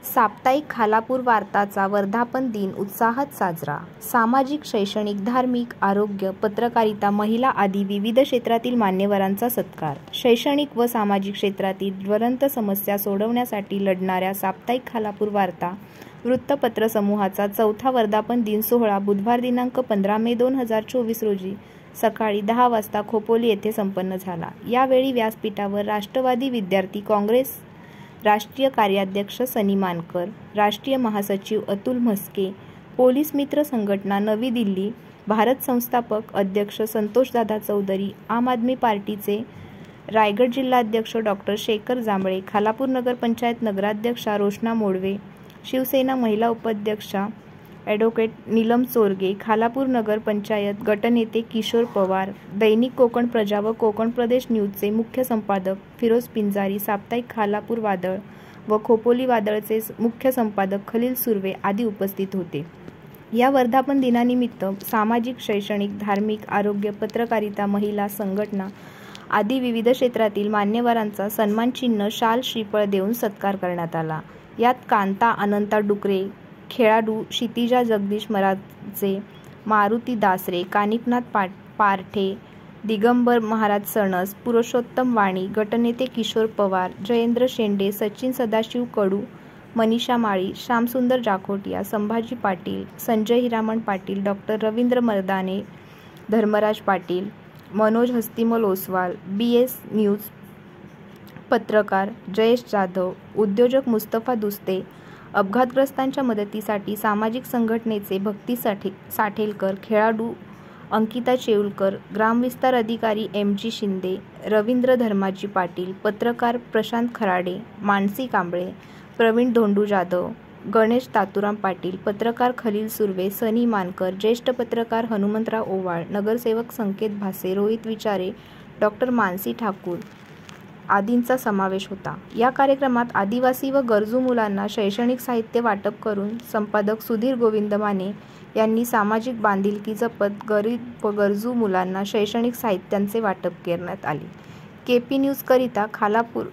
साप्ताहिक खालापूर वार्ताचा वर्धापन दिन उत्साहात साजरा. सामाजिक, शैक्षणिक, धार्मिक, आरोग्य, पत्रकारिता, महिला आदी विविध क्षेत्रातील मान्यवरांचा सत्कार. शैक्षणिक व सामाजिक क्षेत्रातील ज्वलंत समस्या सोडवण्यासाठी लढणाऱ्या साप्ताहिक खालापूर वार्ता वृत्तपत्र समूहाचा चौथा वर्धापन दिन सोहळा बुधवार दिनांक 15 मे 2024 रोजी सकाळी 10 वाजता खोपोली येथे संपन्न झाला. यावेळी व्यासपीठावर राष्ट्रवादी विद्यार्थी काँग्रेस राष्ट्रीय कार्याध्यक्ष सनी मानकर, राष्ट्रीय महासचिव अतुल म्हस्के, पोलीस मित्र संघटना नवी दिल्ली, भारत संस्थापक अध्यक्ष संतोषदादा चौधरी, आम आदमी पार्टीचे रायगड जिल्हाध्यक्ष डॉ. शेखर जांभळे, खालापूर नगर पंचायत नगराध्यक्षा रोशना मोडवे, शिवसेना महिला उपाध्यक्षा ॲडव्होकेट नीलम चोरगे, खालापूर नगर पंचायत गटनेते किशोर पवार, दैनिक कोकण प्रजा व कोकण प्रदेश न्यूजचे मुख्य संपादक फिरोज पिंजारी, साप्ताहिक खालापूर वादळ व खोपोली वादळचे मुख्य संपादक खलील सुर्वे आदी उपस्थित होते. या वर्धापन दिनानिमित्त सामाजिक, शैक्षणिक, धार्मिक, आरोग्य, पत्रकारिता, महिला संघटना आदी विविध क्षेत्रातील मान्यवरांचा सन्मानचिन्ह, शाल, श्रीफळ देऊन सत्कार करण्यात आला. यात कांता अनंता डुकरे, खेळाडू क्षितिजा जगदीश मराजे, मारुती दासरे, कानिफनाथ पारठे, दिगंबर महाराज सणस, पुरुषोत्तम वाणी, गटनेते किशोर पवार, जयेंद्र शेंडे, सचिन सदाशिव कडू, मनीषा माळी, श्यामसुंदर जाखोटिया, संभाजी पाटील, संजय हिरामण पाटील, डॉ. रवींद्र मर्दाने, धर्मराज पाटील, मनोज हस्तिमल ओसवाल, BS न्यूज पत्रकार जयेश जाधव, उद्योजक मुस्तफा दुस्ते, अपघातग्रस्तांच्या मदतीसाठी सामाजिक संघटनेचे भक्ती साठेलकर, खेळाडू अंकिता चेऊलकर, ग्रामविस्तार अधिकारी MG शिंदे, रवींद्र धर्माजी पाटील, पत्रकार प्रशांत खराडे, मानसी कांबळे, प्रवीण धोंडू जाधव, गणेश तातुराम पाटील, पत्रकार खलील सुर्वे, सनी मानकर, ज्येष्ठ पत्रकार हनुमंतराव ओवाळ, नगरसेवक संकेत भासे, रोहित विचारे, डॉ. मानसी ठाकूर आदींचा समावेश होता. या कार्यक्रमात आदिवासी व गरजू मुलांना शैक्षणिक साहित्य वाटप करून संपादक सुधीर गोविंद माने यांनी सामाजिक बांधिलकी जपत गरीब व गरजू मुलांना शैक्षणिक साहित्याचे वाटप करण्यात आले. KP न्यूज करिता खालापूर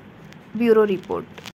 ब्युरो रिपोर्ट.